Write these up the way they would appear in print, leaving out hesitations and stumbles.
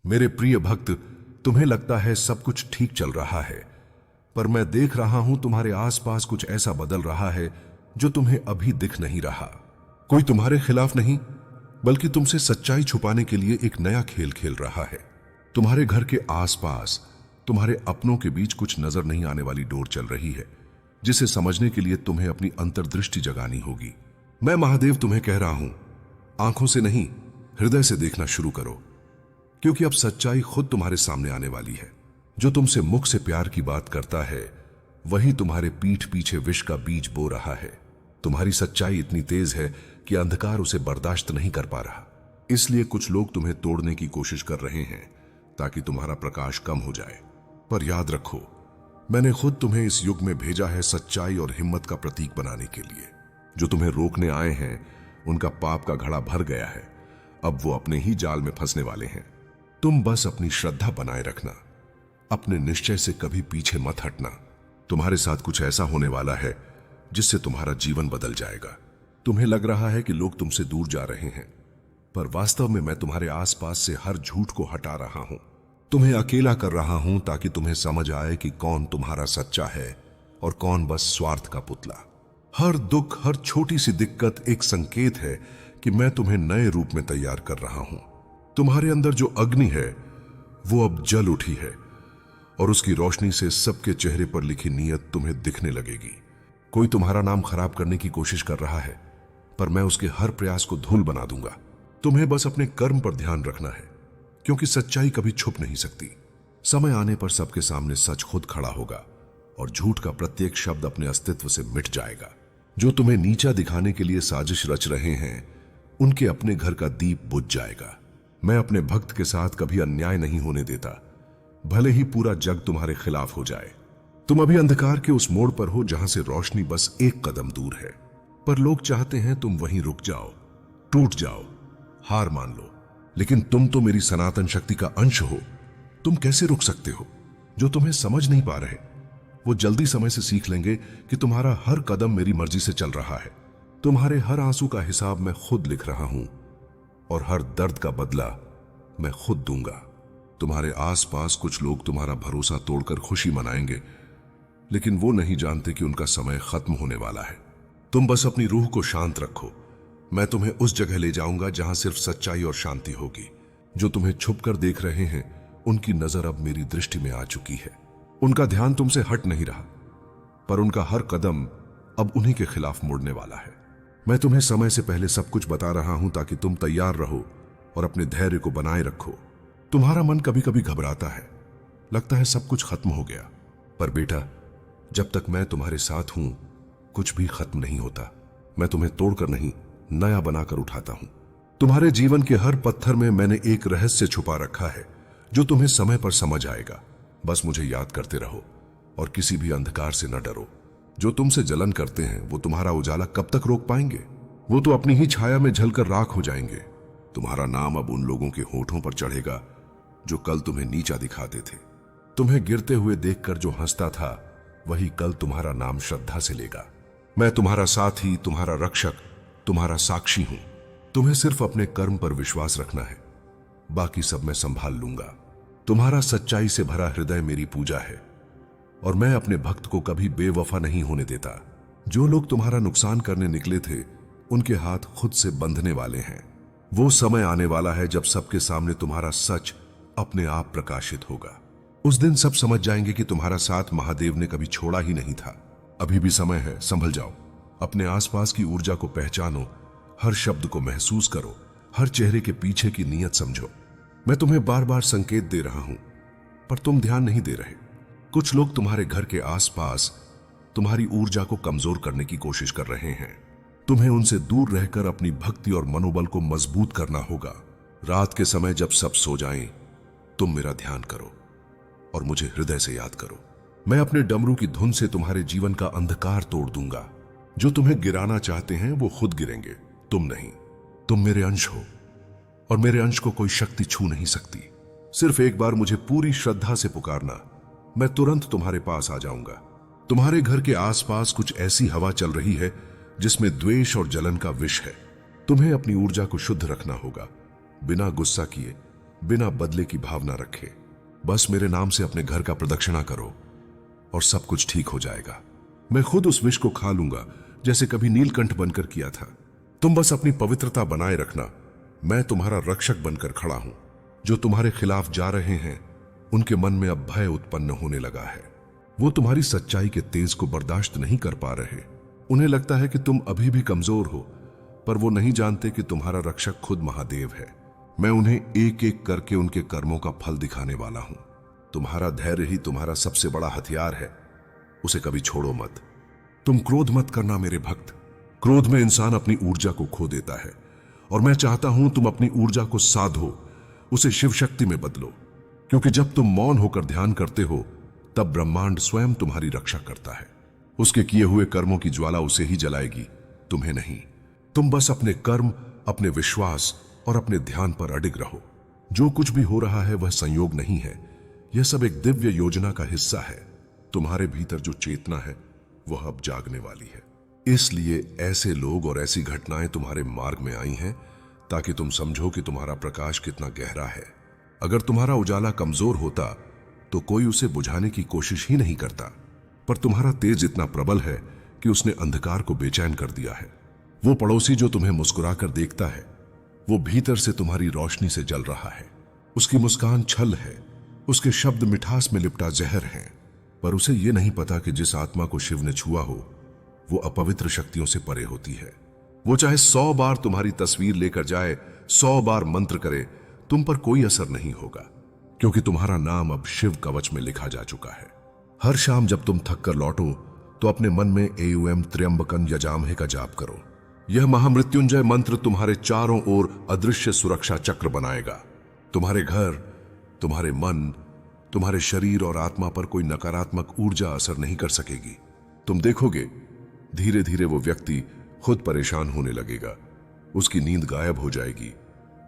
मेरे प्रिय भक्त, तुम्हें लगता है सब कुछ ठीक चल रहा है, पर मैं देख रहा हूं तुम्हारे आसपास कुछ ऐसा बदल रहा है जो तुम्हें अभी दिख नहीं रहा। कोई तुम्हारे खिलाफ नहीं, बल्कि तुमसे सच्चाई छुपाने के लिए एक नया खेल खेल रहा है। तुम्हारे घर के आसपास तुम्हारे अपनों के बीच कुछ नजर नहीं आने वाली डोर चल रही है, जिसे समझने के लिए तुम्हें अपनी अंतर्दृष्टि जगानी होगी। मैं महादेव तुम्हें कह रहा हूं, आंखों से नहीं, हृदय से देखना शुरू करो, क्योंकि अब सच्चाई खुद तुम्हारे सामने आने वाली है। जो तुमसे मुख से प्यार की बात करता है, वही तुम्हारे पीठ पीछे विष का बीज बो रहा है। तुम्हारी सच्चाई इतनी तेज है कि अंधकार उसे बर्दाश्त नहीं कर पा रहा। इसलिए कुछ लोग तुम्हें तोड़ने की कोशिश कर रहे हैं ताकि तुम्हारा प्रकाश कम हो जाए। पर याद रखो, मैंने खुद तुम्हें इस युग में भेजा है सच्चाई और हिम्मत का प्रतीक बनाने के लिए। जो तुम्हें रोकने आए हैं, उनका पाप का घड़ा भर गया है। अब वो अपने ही जाल में फंसने वाले हैं। तुम बस अपनी श्रद्धा बनाए रखना, अपने निश्चय से कभी पीछे मत हटना। तुम्हारे साथ कुछ ऐसा होने वाला है जिससे तुम्हारा जीवन बदल जाएगा। तुम्हें लग रहा है कि लोग तुमसे दूर जा रहे हैं, पर वास्तव में मैं तुम्हारे आसपास से हर झूठ को हटा रहा हूं। तुम्हें अकेला कर रहा हूं ताकि तुम्हें समझ आए कि कौन तुम्हारा सच्चा है और कौन बस स्वार्थ का पुतला। हर दुख, हर छोटी सी दिक्कत एक संकेत है कि मैं तुम्हें नए रूप में तैयार कर रहा हूं। तुम्हारे अंदर जो अग्नि है वो अब जल उठी है, और उसकी रोशनी से सबके चेहरे पर लिखी नीयत तुम्हें दिखने लगेगी। कोई तुम्हारा नाम खराब करने की कोशिश कर रहा है, पर मैं उसके हर प्रयास को धूल बना दूंगा। तुम्हें बस अपने कर्म पर ध्यान रखना है, क्योंकि सच्चाई कभी छुप नहीं सकती। समय आने पर सबके सामने सच खुद खड़ा होगा और झूठ का प्रत्येक शब्द अपने अस्तित्व से मिट जाएगा। जो तुम्हें नीचा दिखाने के लिए साजिश रच रहे हैं, उनके अपने घर का दीप बुझ जाएगा। मैं अपने भक्त के साथ कभी अन्याय नहीं होने देता, भले ही पूरा जग तुम्हारे खिलाफ हो जाए। तुम अभी अंधकार के उस मोड़ पर हो जहां से रोशनी बस एक कदम दूर है, पर लोग चाहते हैं तुम वहीं रुक जाओ, टूट जाओ, हार मान लो। लेकिन तुम तो मेरी सनातन शक्ति का अंश हो। तुम कैसे रुक सकते हो? जो तुम्हें समझ नहीं पा रहे, वो जल्दी समय से सीख लेंगे कि तुम्हारा हर कदम मेरी मर्जी से चल रहा है। तुम्हारे हर आंसू का हिसाब मैं खुद लिख रहा हूं, और हर दर्द का बदला मैं खुद दूंगा। तुम्हारे आसपास कुछ लोग तुम्हारा भरोसा तोड़कर खुशी मनाएंगे, लेकिन वो नहीं जानते कि उनका समय खत्म होने वाला है। तुम बस अपनी रूह को शांत रखो। मैं तुम्हें उस जगह ले जाऊंगा जहां सिर्फ सच्चाई और शांति होगी। जो तुम्हें छुपकर देख रहे हैं, उनकी नजर अब मेरी दृष्टि में आ चुकी है। उनका ध्यान तुमसे हट नहीं रहा, पर उनका हर कदम अब उन्हीं के खिलाफ मुड़ने वाला है। मैं तुम्हें समय से पहले सब कुछ बता रहा हूं ताकि तुम तैयार रहो और अपने धैर्य को बनाए रखो। तुम्हारा मन कभी कभी घबराता है, लगता है सब कुछ खत्म हो गया, पर बेटा, जब तक मैं तुम्हारे साथ हूं, कुछ भी खत्म नहीं होता। मैं तुम्हें तोड़कर नहीं, नया बनाकर उठाता हूं। तुम्हारे जीवन के हर पत्थर में मैंने एक रहस्य छुपा रखा है, जो तुम्हें समय पर समझ आएगा। बस मुझे याद करते रहो और किसी भी अंधकार से न डरो। जो तुमसे जलन करते हैं, वो तुम्हारा उजाला कब तक रोक पाएंगे? वो तो अपनी ही छाया में जलकर राख हो जाएंगे। तुम्हारा नाम अब उन लोगों के होठों पर चढ़ेगा जो कल तुम्हें नीचा दिखाते थे। तुम्हें गिरते हुए देखकर जो हंसता था, वही कल तुम्हारा नाम श्रद्धा से लेगा। मैं तुम्हारा साथी, तुम्हारा रक्षक, तुम्हारा साक्षी हूं। तुम्हें सिर्फ अपने कर्म पर विश्वास रखना है, बाकी सब मैं संभाल लूंगा। तुम्हारा सच्चाई से भरा हृदय मेरी पूजा है, और मैं अपने भक्त को कभी बेवफा नहीं होने देता। जो लोग तुम्हारा नुकसान करने निकले थे, उनके हाथ खुद से बंधने वाले हैं। वो समय आने वाला है जब सबके सामने तुम्हारा सच अपने आप प्रकाशित होगा। उस दिन सब समझ जाएंगे कि तुम्हारा साथ महादेव ने कभी छोड़ा ही नहीं था। अभी भी समय है, संभल जाओ। अपने आसपास की ऊर्जा को पहचानो, हर शब्द को महसूस करो, हर चेहरे के पीछे की नीयत समझो। मैं तुम्हें बार बार संकेत दे रहा हूं, पर तुम ध्यान नहीं दे रहे। कुछ लोग तुम्हारे घर के आसपास तुम्हारी ऊर्जा को कमजोर करने की कोशिश कर रहे हैं। तुम्हें उनसे दूर रहकर अपनी भक्ति और मनोबल को मजबूत करना होगा। रात के समय जब सब सो जाएं, तुम मेरा ध्यान करो और मुझे हृदय से याद करो। मैं अपने डमरू की धुन से तुम्हारे जीवन का अंधकार तोड़ दूंगा। जो तुम्हें गिराना चाहते हैं, वो खुद गिरेंगे, तुम नहीं। तुम मेरे अंश हो, और मेरे अंश को कोई शक्ति छू नहीं सकती। सिर्फ एक बार मुझे पूरी श्रद्धा से पुकारना, मैं तुरंत तुम्हारे पास आ जाऊंगा। तुम्हारे घर के आसपास कुछ ऐसी हवा चल रही है जिसमें द्वेष और जलन का विष है। तुम्हें अपनी ऊर्जा को शुद्ध रखना होगा, बिना गुस्सा किए, बिना बदले की भावना रखे। बस मेरे नाम से अपने घर का प्रदक्षिणा करो और सब कुछ ठीक हो जाएगा। मैं खुद उस विष को खा लूंगा जैसे कभी नीलकंठ बनकर किया था। तुम बस अपनी पवित्रता बनाए रखना। मैं तुम्हारा रक्षक बनकर खड़ा हूं। जो तुम्हारे खिलाफ जा रहे हैं उनके मन में अब भय उत्पन्न होने लगा है। वो तुम्हारी सच्चाई के तेज को बर्दाश्त नहीं कर पा रहे। उन्हें लगता है कि तुम अभी भी कमजोर हो, पर वो नहीं जानते कि तुम्हारा रक्षक खुद महादेव है। मैं उन्हें एक एक करके उनके कर्मों का फल दिखाने वाला हूं। तुम्हारा धैर्य ही तुम्हारा सबसे बड़ा हथियार है, उसे कभी छोड़ो मत। तुम क्रोध मत करना मेरे भक्त। क्रोध में इंसान अपनी ऊर्जा को खो देता है और मैं चाहता हूं तुम अपनी ऊर्जा को साधो, उसे शिव शक्ति में बदलो। क्योंकि जब तुम मौन होकर ध्यान करते हो तब ब्रह्मांड स्वयं तुम्हारी रक्षा करता है। उसके किए हुए कर्मों की ज्वाला उसे ही जलाएगी, तुम्हें नहीं। तुम बस अपने कर्म, अपने विश्वास और अपने ध्यान पर अडिग रहो। जो कुछ भी हो रहा है वह संयोग नहीं है, यह सब एक दिव्य योजना का हिस्सा है। तुम्हारे भीतर जो चेतना है वह अब जागने वाली है। इसलिए ऐसे लोग और ऐसी घटनाएं तुम्हारे मार्ग में आई हैं ताकि तुम समझो कि तुम्हारा प्रकाश कितना गहरा है। अगर तुम्हारा उजाला कमजोर होता तो कोई उसे बुझाने की कोशिश ही नहीं करता, पर तुम्हारा तेज इतना प्रबल है कि उसने अंधकार को बेचैन कर दिया है। वो पड़ोसी जो तुम्हें मुस्कुराकर देखता है वो भीतर से तुम्हारी रोशनी से जल रहा है। उसकी मुस्कान छल है, उसके शब्द मिठास में लिपटा जहर है, पर उसे ये नहीं पता कि जिस आत्मा को शिव ने छुआ हो वो अपवित्र शक्तियों से परे होती है। वो चाहे 100 बार तुम्हारी तस्वीर लेकर जाए, 100 बार मंत्र करे, तुम पर कोई असर नहीं होगा, क्योंकि तुम्हारा नाम अब शिव कवच में लिखा जा चुका है। हर शाम जब तुम थक कर लौटो तो अपने मन में एयूएम त्र्यंबकन यजामहे का जाप करो। यह महामृत्युंजय मंत्र तुम्हारे चारों ओर अदृश्य सुरक्षा चक्र बनाएगा। तुम्हारे घर, तुम्हारे मन, तुम्हारे शरीर और आत्मा पर कोई नकारात्मक ऊर्जा असर नहीं कर सकेगी। तुम देखोगे धीरे धीरे वो व्यक्ति खुद परेशान होने लगेगा, उसकी नींद गायब हो जाएगी,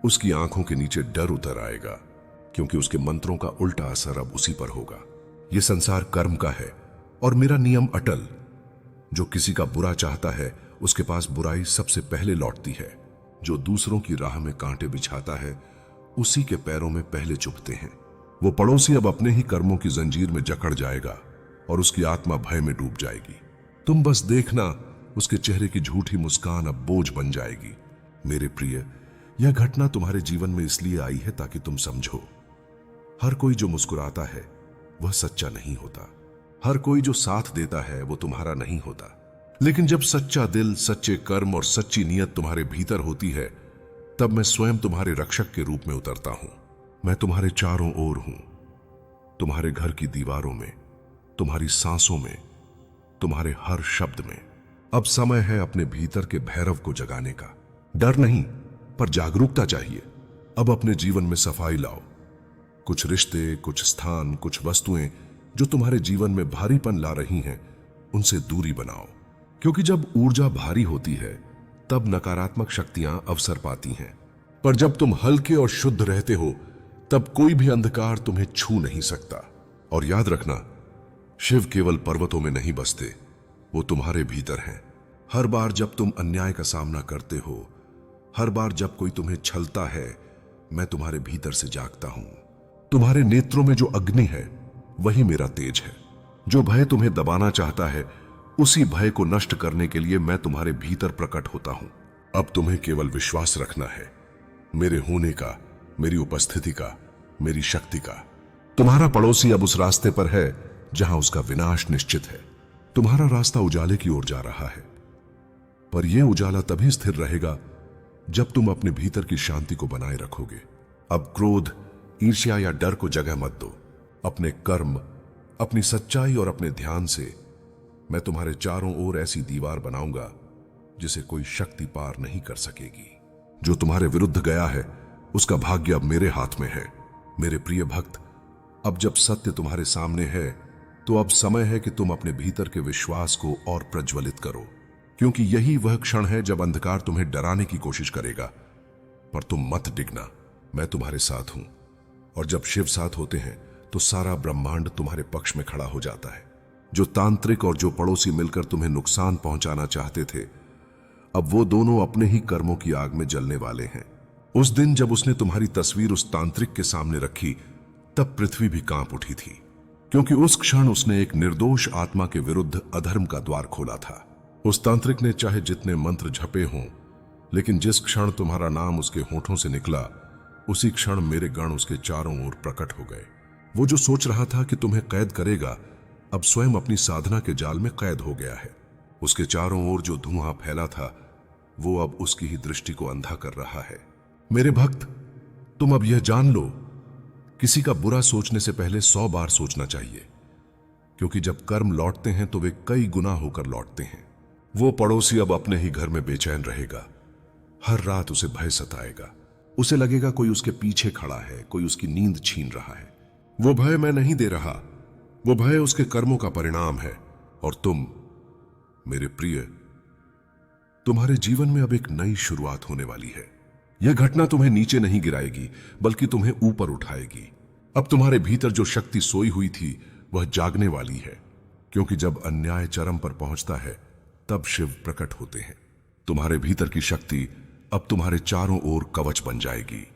उसकी आंखों के नीचे डर उतर आएगा, क्योंकि उसके मंत्रों का उल्टा असर अब उसी पर होगा। यह संसार कर्म का है और मेरा नियम अटल। जो किसी का बुरा चाहता है उसके पास बुराई सबसे पहले लौटती है। जो दूसरों की राह में कांटे बिछाता है उसी के पैरों में पहले चुभते हैं। वो पड़ोसी अब अपने ही कर्मों की जंजीर में जकड़ जाएगा और उसकी आत्मा भय में डूब जाएगी। तुम बस देखना, उसके चेहरे की झूठी मुस्कान अब बोझ बन जाएगी। मेरे प्रिय, यह घटना तुम्हारे जीवन में इसलिए आई है ताकि तुम समझो, हर कोई जो मुस्कुराता है वह सच्चा नहीं होता। हर कोई जो साथ देता है वो तुम्हारा नहीं होता। लेकिन जब सच्चा दिल, सच्चे कर्म और सच्ची नीयत तुम्हारे भीतर होती है तब मैं स्वयं तुम्हारे रक्षक के रूप में उतरता हूं। मैं तुम्हारे चारों ओर हूं, तुम्हारे घर की दीवारों में, तुम्हारी सांसों में, तुम्हारे हर शब्द में। अब समय है अपने भीतर के भैरव को जगाने का। डर नहीं, पर जागरूकता चाहिए। अब अपने जीवन में सफाई लाओ। कुछ रिश्ते, कुछ स्थान, कुछ वस्तुएं जो तुम्हारे जीवन में भारीपन ला रही हैं, उनसे दूरी बनाओ। क्योंकि जब ऊर्जा भारी होती है तब नकारात्मक शक्तियां अवसर पाती हैं, पर जब तुम हल्के और शुद्ध रहते हो तब कोई भी अंधकार तुम्हें छू नहीं सकता। और याद रखना, शिव केवल पर्वतों में नहीं बसते, वो तुम्हारे भीतर हैं। हर बार जब तुम अन्याय का सामना करते हो, हर बार जब कोई तुम्हें छलता है, मैं तुम्हारे भीतर से जागता हूं। तुम्हारे नेत्रों में जो अग्नि है वही मेरा तेज है। जो भय तुम्हें दबाना चाहता है उसी भय को नष्ट करने के लिए मैं तुम्हारे भीतर प्रकट होता हूं। अब तुम्हें केवल विश्वास रखना है मेरे होने का, मेरी उपस्थिति का, मेरी शक्ति का। तुम्हारा पड़ोसी अब उस रास्ते पर है जहां उसका विनाश निश्चित है। तुम्हारा रास्ता उजाले की ओर जा रहा है, पर यह उजाला तभी स्थिर रहेगा जब तुम अपने भीतर की शांति को बनाए रखोगे। अब क्रोध, ईर्ष्या या डर को जगह मत दो। अपने कर्म, अपनी सच्चाई और अपने ध्यान से मैं तुम्हारे चारों ओर ऐसी दीवार बनाऊंगा जिसे कोई शक्ति पार नहीं कर सकेगी। जो तुम्हारे विरुद्ध गया है उसका भाग्य अब मेरे हाथ में है। मेरे प्रिय भक्त, अब जब सत्य तुम्हारे सामने है तो अब समय है कि तुम अपने भीतर के विश्वास को और प्रज्वलित करो, क्योंकि यही वह क्षण है जब अंधकार तुम्हें डराने की कोशिश करेगा। पर तुम मत डिगना, मैं तुम्हारे साथ हूं। और जब शिव साथ होते हैं तो सारा ब्रह्मांड तुम्हारे पक्ष में खड़ा हो जाता है। जो तांत्रिक और जो पड़ोसी मिलकर तुम्हें नुकसान पहुंचाना चाहते थे, अब वो दोनों अपने ही कर्मों की आग में जलने वाले हैं। उस दिन जब उसने तुम्हारी तस्वीर उस तांत्रिक के सामने रखी, तब पृथ्वी भी कांप उठी थी, क्योंकि उस क्षण उसने एक निर्दोष आत्मा के विरुद्ध अधर्म का द्वार खोला था। उस तांत्रिक ने चाहे जितने मंत्र झपे हों, लेकिन जिस क्षण तुम्हारा नाम उसके होठों से निकला, उसी क्षण मेरे गण उसके चारों ओर प्रकट हो गए। वो जो सोच रहा था कि तुम्हें कैद करेगा, अब स्वयं अपनी साधना के जाल में कैद हो गया है। उसके चारों ओर जो धुआं फैला था, वो अब उसकी ही दृष्टि को अंधा कर रहा है। मेरे भक्त, तुम अब यह जान लो, किसी का बुरा सोचने से पहले 100 बार सोचना चाहिए, क्योंकि जब कर्म लौटते हैं तो वे कई गुना होकर लौटते हैं। वो पड़ोसी अब अपने ही घर में बेचैन रहेगा। हर रात उसे भय सताएगा। उसे लगेगा कोई उसके पीछे खड़ा है, कोई उसकी नींद छीन रहा है। वो भय मैं नहीं दे रहा, वो भय उसके कर्मों का परिणाम है। और तुम मेरे प्रिय, तुम्हारे जीवन में अब एक नई शुरुआत होने वाली है। यह घटना तुम्हें नीचे नहीं गिराएगी, बल्कि तुम्हें ऊपर उठाएगी। अब तुम्हारे भीतर जो शक्ति सोई हुई थी, वह जागने वाली है, क्योंकि जब अन्याय चरम पर पहुंचता है, तब शिव प्रकट होते हैं। तुम्हारे भीतर की शक्ति अब तुम्हारे चारों ओर कवच बन जाएगी।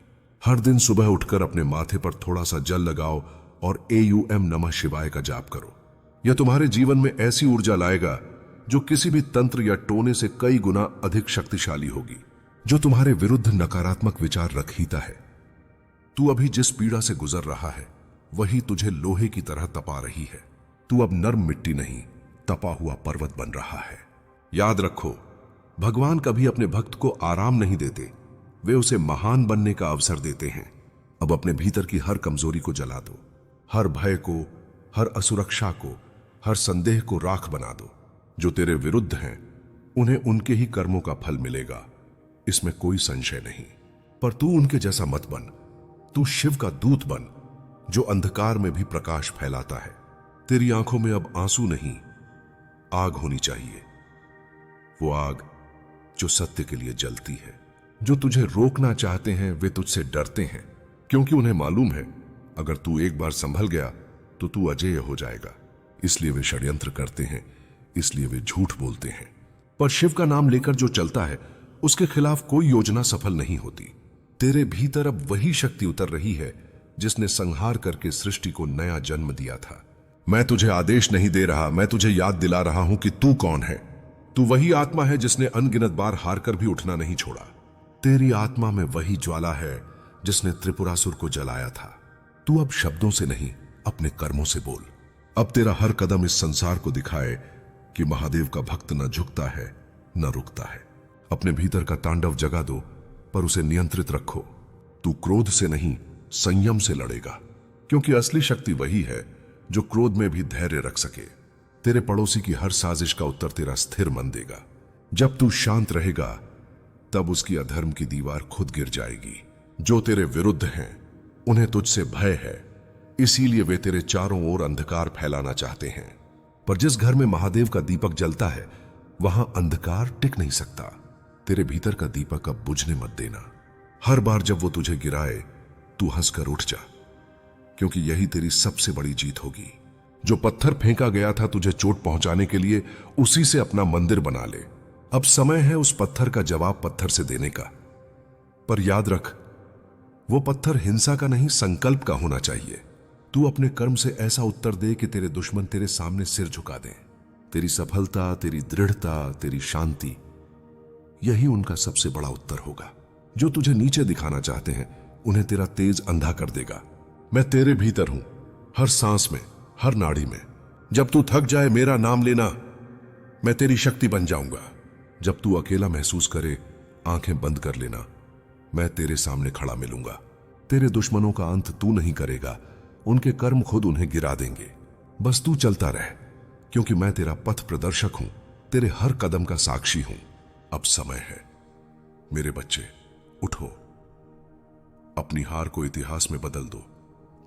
हर दिन सुबह उठकर अपने माथे पर थोड़ा सा जल लगाओ और AUM नमः शिवाय का जाप करो। यह तुम्हारे जीवन में ऐसी ऊर्जा लाएगा जो किसी भी तंत्र या टोने से कई गुना अधिक शक्तिशाली होगी, जो तुम्हारे विरुद्ध नकारात्मक विचार रखीता है। तू अभी जिस पीड़ा से गुजर रहा है, वही तुझे लोहे की तरह तपा रही है। तू अब नर्म मिट्टी नहीं, तपा हुआ पर्वत बन रहा है। याद रखो, भगवान कभी अपने भक्त को आराम नहीं देते, वे उसे महान बनने का अवसर देते हैं। अब अपने भीतर की हर कमजोरी को जला दो, हर भय को, हर असुरक्षा को, हर संदेह को राख बना दो। जो तेरे विरुद्ध हैं, उन्हें उनके ही कर्मों का फल मिलेगा, इसमें कोई संशय नहीं। पर तू उनके जैसा मत बन। तू शिव का दूत बन, जो अंधकार में भी प्रकाश फैलाता है। तेरी आंखों में अब आंसू नहीं, आग होनी चाहिए। वो आग जो सत्य के लिए जलती है। जो तुझे रोकना चाहते हैं, वे तुझसे डरते हैं, क्योंकि उन्हें मालूम है अगर तू एक बार संभल गया तो तू अजेय हो जाएगा। इसलिए वे षड्यंत्र करते हैं, इसलिए वे झूठ बोलते हैं। पर शिव का नाम लेकर जो चलता है, उसके खिलाफ कोई योजना सफल नहीं होती। तेरे भीतर अब वही शक्ति उतर रही है जिसने संहार करके सृष्टि को नया जन्म दिया था। मैं तुझे आदेश नहीं दे रहा, मैं तुझे याद दिला रहा हूं कि तू कौन है। तू वही आत्मा है जिसने अनगिनत बार हारकर भी उठना नहीं छोड़ा। तेरी आत्मा में वही ज्वाला है जिसने त्रिपुरासुर को जलाया था। तू अब शब्दों से नहीं, अपने कर्मों से बोल। अब तेरा हर कदम इस संसार को दिखाए कि महादेव का भक्त न झुकता है, न रुकता है। अपने भीतर का तांडव जगा दो, पर उसे नियंत्रित रखो। तू क्रोध से नहीं, संयम से लड़ेगा, क्योंकि असली शक्ति वही है जो क्रोध में भी धैर्य रख सके। तेरे पड़ोसी की हर साजिश का उत्तर तेरा स्थिर मन देगा। जब तू शांत रहेगा, तब उसकी अधर्म की दीवार खुद गिर जाएगी। जो तेरे विरुद्ध हैं, उन्हें तुझसे भय है, इसीलिए वे तेरे चारों ओर अंधकार फैलाना चाहते हैं। पर जिस घर में महादेव का दीपक जलता है, वहां अंधकार टिक नहीं सकता। तेरे भीतर का दीपक अब बुझने मत देना। हर बार जब वो तुझे गिराए, तू हंसकर उठ जा, क्योंकि यही तेरी सबसे बड़ी जीत होगी। जो पत्थर फेंका गया था तुझे चोट पहुंचाने के लिए, उसी से अपना मंदिर बना ले। अब समय है उस पत्थर का जवाब पत्थर से देने का। पर याद रख, वो पत्थर हिंसा का नहीं, संकल्प का होना चाहिए। तू अपने कर्म से ऐसा उत्तर दे कि तेरे दुश्मन तेरे सामने सिर झुका दें। तेरी सफलता, तेरी दृढ़ता, तेरी शांति, यही उनका सबसे बड़ा उत्तर होगा। जो तुझे नीचे दिखाना चाहते हैं, उन्हें तेरा तेज अंधा कर देगा। मैं तेरे भीतर हूं, हर सांस में, हर नाड़ी में। जब तू थक जाए, मेरा नाम लेना, मैं तेरी शक्ति बन जाऊंगा। जब तू अकेला महसूस करे, आंखें बंद कर लेना, मैं तेरे सामने खड़ा मिलूंगा। तेरे दुश्मनों का अंत तू नहीं करेगा, उनके कर्म खुद उन्हें गिरा देंगे। बस तू चलता रह, क्योंकि मैं तेरा पथ प्रदर्शक हूं, तेरे हर कदम का साक्षी हूं। अब समय है, मेरे बच्चे, उठो। अपनी हार को इतिहास में बदल दो,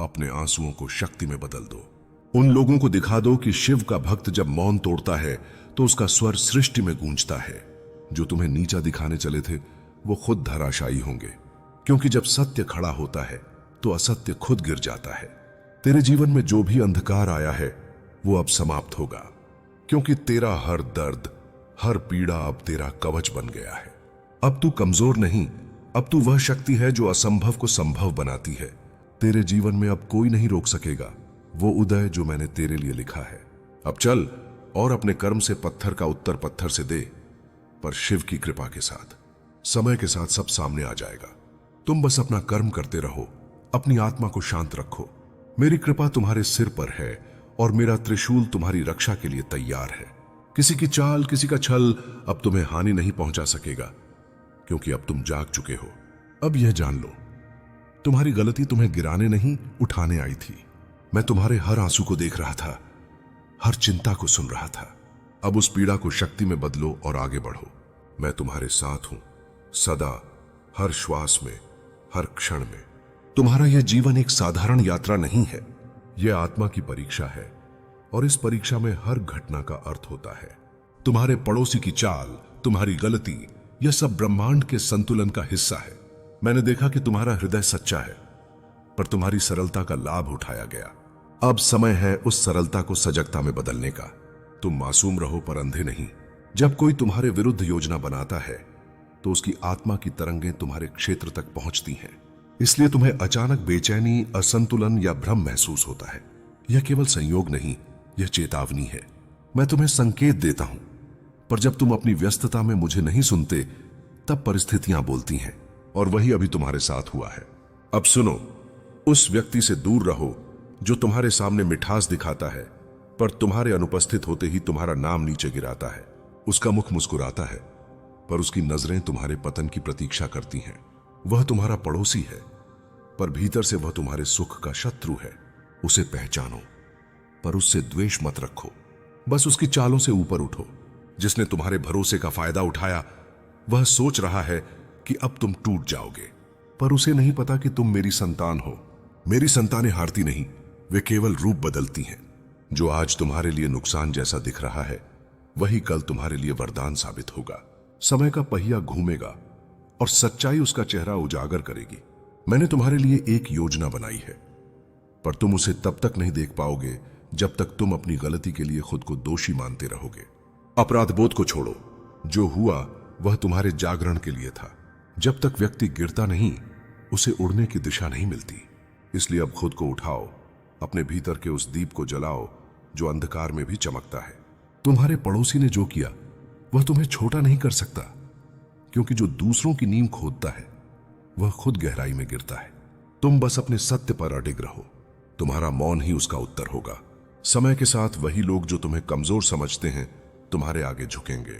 अपने आंसुओं को शक्ति में बदल दो। उन लोगों को दिखा दो कि शिव का भक्त जब मौन तोड़ता है तो उसका स्वर सृष्टि में गूंजता है। जो तुम्हें नीचा दिखाने चले थे, वो खुद धराशायी होंगे, क्योंकि जब सत्य खड़ा होता है तो असत्य खुद गिर जाता है। तेरे जीवन में जो भी अंधकार आया है, वो अब समाप्त होगा, क्योंकि तेरा हर दर्द, हर पीड़ा अब तेरा कवच बन गया है। अब तू कमजोर नहीं, अब तू वह शक्ति है जो असंभव को संभव बनाती है। तेरे जीवन में अब कोई नहीं रोक सकेगा वो उदय जो मैंने तेरे लिए लिखा है। अब चल और अपने कर्म से पत्थर का उत्तर पत्थर से दे, पर शिव की कृपा के साथ। समय के साथ सब सामने आ जाएगा। तुम बस अपना कर्म करते रहो, अपनी आत्मा को शांत रखो। मेरी कृपा तुम्हारे सिर पर है और मेरा त्रिशूल तुम्हारी रक्षा के लिए तैयार है। किसी की चाल, किसी का छल अब तुम्हें हानि नहीं पहुंचा सकेगा, क्योंकि अब तुम जाग चुके हो। अब यह जान लो, तुम्हारी गलती तुम्हें गिराने नहीं उठाने आई थी। मैं तुम्हारे हर आंसू को देख रहा था, हर चिंता को सुन रहा था। अब उस पीड़ा को शक्ति में बदलो और आगे बढ़ो। मैं तुम्हारे साथ हूं, सदा, हर श्वास में, हर क्षण में। तुम्हारा यह जीवन एक साधारण यात्रा नहीं है, यह आत्मा की परीक्षा है, और इस परीक्षा में हर घटना का अर्थ होता है। तुम्हारे पड़ोसी की चाल, तुम्हारी गलती, यह सब ब्रह्मांड के संतुलन का हिस्सा है। मैंने देखा कि तुम्हारा हृदय सच्चा है, पर तुम्हारी सरलता का लाभ उठाया गया। अब समय है उस सरलता को सजगता में बदलने का। तुम मासूम रहो पर अंधे नहीं। जब कोई तुम्हारे विरुद्ध योजना बनाता है तो उसकी आत्मा की तरंगें तुम्हारे क्षेत्र तक पहुंचती हैं। इसलिए तुम्हें अचानक बेचैनी, असंतुलन या भ्रम महसूस होता है। यह केवल संयोग नहीं, यह चेतावनी है। मैं तुम्हें संकेत देता हूं, पर जब तुम अपनी व्यस्तता में मुझे नहीं सुनते तब परिस्थितियां बोलती हैं, और वही अभी तुम्हारे साथ हुआ है। अब सुनो, उस व्यक्ति से दूर रहो जो तुम्हारे सामने मिठास दिखाता है पर तुम्हारे अनुपस्थित होते ही तुम्हारा नाम नीचे गिराता है। उसका मुख मुस्कुराता है पर उसकी नजरें तुम्हारे पतन की प्रतीक्षा करती हैं। वह तुम्हारा पड़ोसी है पर भीतर से वह तुम्हारे सुख का शत्रु है। उसे पहचानो पर उससे द्वेष मत रखो, बस उसकी चालों से ऊपर उठो। जिसने तुम्हारे भरोसे का फायदा उठाया वह सोच रहा है कि अब तुम टूट जाओगे, पर उसे नहीं पता कि तुम मेरी संतान हो। मेरी संतानें हारती नहीं, वे केवल रूप बदलती हैं। जो आज तुम्हारे लिए नुकसान जैसा दिख रहा है वही कल तुम्हारे लिए वरदान साबित होगा। समय का पहिया घूमेगा और सच्चाई उसका चेहरा उजागर करेगी। मैंने तुम्हारे लिए एक योजना बनाई है, पर तुम उसे तब तक नहीं देख पाओगे जब तक तुम अपनी गलती के लिए खुद को दोषी मानते रहोगे। अपराध बोध को छोड़ो, जो हुआ वह तुम्हारे जागरण के लिए था। जब तक व्यक्ति गिरता नहीं उसे उड़ने की दिशा नहीं मिलती। इसलिए अब खुद को उठाओ, अपने भीतर के उस दीप को जलाओ जो अंधकार में भी चमकता है। तुम्हारे पड़ोसी ने जो किया वह तुम्हें छोटा नहीं कर सकता, क्योंकि जो दूसरों की नींव खोदता है वह खुद गहराई में गिरता है। तुम बस अपने सत्य पर अडिग रहो, तुम्हारा मौन ही उसका उत्तर होगा। समय के साथ वही लोग जो तुम्हें कमजोर समझते हैं तुम्हारे आगे झुकेंगे।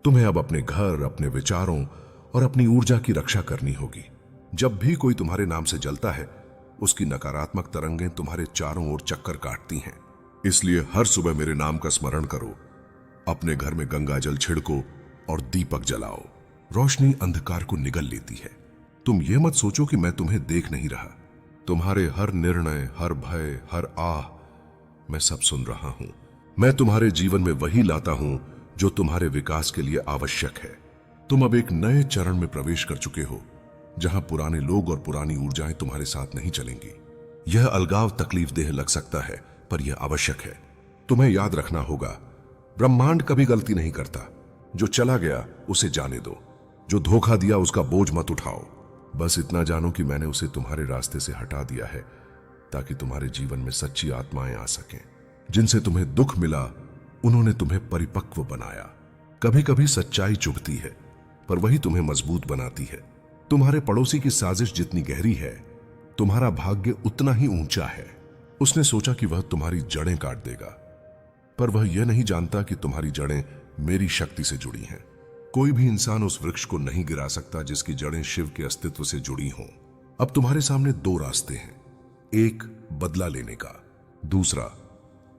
तुम्हें अब अपने घर, अपने विचारों और अपनी ऊर्जा की रक्षा करनी होगी। जब भी कोई तुम्हारे नाम से जलता है उसकी नकारात्मक तरंगें तुम्हारे चारों ओर चक्कर काटती हैं। इसलिए हर सुबह मेरे नाम का स्मरण करो, अपने घर में गंगा जल छिड़को और दीपक जलाओ। रोशनी अंधकार को निगल लेती है। तुम ये मत सोचो कि मैं तुम्हें देख नहीं रहा। तुम्हारे हर निर्णय, हर भय, हर आह मैं सब सुन रहा हूं। मैं तुम्हारे जीवन में वही लाता हूं जो तुम्हारे विकास के लिए आवश्यक है। तुम अब एक नए चरण में प्रवेश कर चुके हो, जहां पुराने लोग और पुरानी ऊर्जाएं तुम्हारे साथ नहीं चलेंगी। यह अलगाव तकलीफ देह लग सकता है, पर यह आवश्यक है। तुम्हें याद रखना होगा, ब्रह्मांड कभी गलती नहीं करता। जो चला गया उसे जाने दो, जो धोखा दिया उसका बोझ मत उठाओ। बस इतना जानो कि मैंने उसे तुम्हारे रास्ते से हटा दिया है, ताकि तुम्हारे जीवन में सच्ची आत्माएं आ सकें। जिनसे तुम्हें दुख मिला उन्होंने तुम्हें परिपक्व बनाया। कभी कभी सच्चाई चुभती है, पर वही तुम्हें मजबूत बनाती है। तुम्हारे पड़ोसी की साजिश जितनी गहरी है, तुम्हारा भाग्य उतना ही ऊंचा है। उसने सोचा कि वह तुम्हारी जड़ें काट देगा, पर वह यह नहीं जानता कि तुम्हारी जड़ें मेरी शक्ति से जुड़ी हैं। कोई भी इंसान उस वृक्ष को नहीं गिरा सकता जिसकी जड़ें शिव के अस्तित्व से जुड़ी हों। अब तुम्हारे सामने दो रास्ते हैं, एक बदला लेने का, दूसरा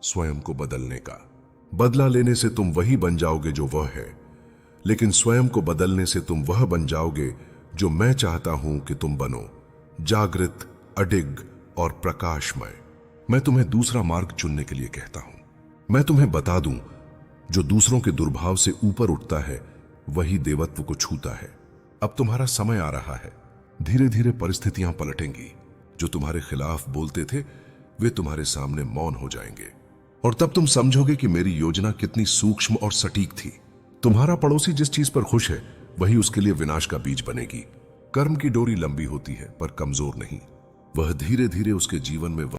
स्वयं को बदलने का। बदला लेने से तुम वही बन जाओगे जो वह है, लेकिन स्वयं को बदलने से तुम वह बन जाओगे जो मैं चाहता हूं कि तुम बनो, जागृत, अडिग और प्रकाशमय। मैं तुम्हें दूसरा मार्ग चुनने के लिए कहता हूं। मैं तुम्हें बता दूं, जो दूसरों के दुर्भाव से ऊपर उठता है वही देवत्व को छूता है। अब तुम्हारा समय आ रहा है। धीरे धीरे परिस्थितियां पलटेंगी। जो तुम्हारे खिलाफ बोलते थे वे तुम्हारे सामने मौन हो जाएंगे, और तब तुम समझोगे कि मेरी योजना कितनी सूक्ष्म और सटीक थी। तुम्हारा पड़ोसी जिस चीज पर खुश है वही उसके लिए विनाश का बीज बनेगी। कर्म की डोरी लंबी होती है पर कमजोर नहीं। वह धीरे धीरे उसके जीवन में